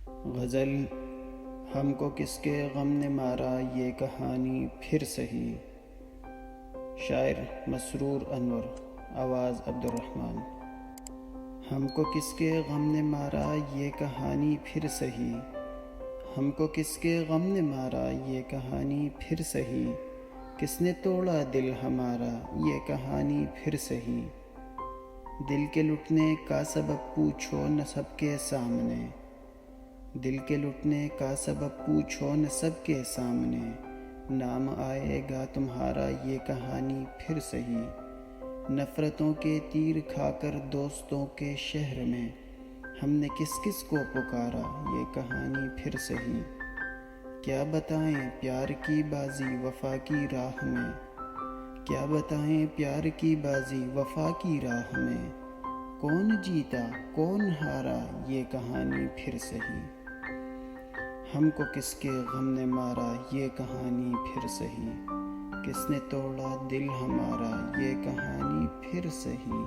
غزل ہم کو کس کے غم نے مارا یہ کہانی پھر سہی۔ شاعر مسرور انور، آواز عبدالرحمن۔ ہم کو کس کے غم نے مارا یہ کہانی پھر سہی، ہم کو کس کے غم نے مارا یہ کہانی پھر سہی، کس نے توڑا دل ہمارا یہ کہانی پھر سہی۔ دل کے لٹنے کا سبب پوچھو نہ سب کے سامنے، دل کے لٹنے کا سبب پوچھو نہ سب کے سامنے، نام آئے گا تمہارا یہ کہانی پھر سہی۔ نفرتوں کے تیر کھا کر دوستوں کے شہر میں ہم نے کس کس کو پکارا یہ کہانی پھر سہی۔ کیا بتائیں پیار کی بازی وفا کی راہ میں، کیا بتائیں پیار کی بازی وفا کی راہ میں، کون جیتا کون ہارا یہ کہانی پھر سہی۔ ہم کو کس کے غم نے مارا یہ کہانی پھر سہی، کس نے توڑا دل ہمارا یہ کہانی پھر سہی۔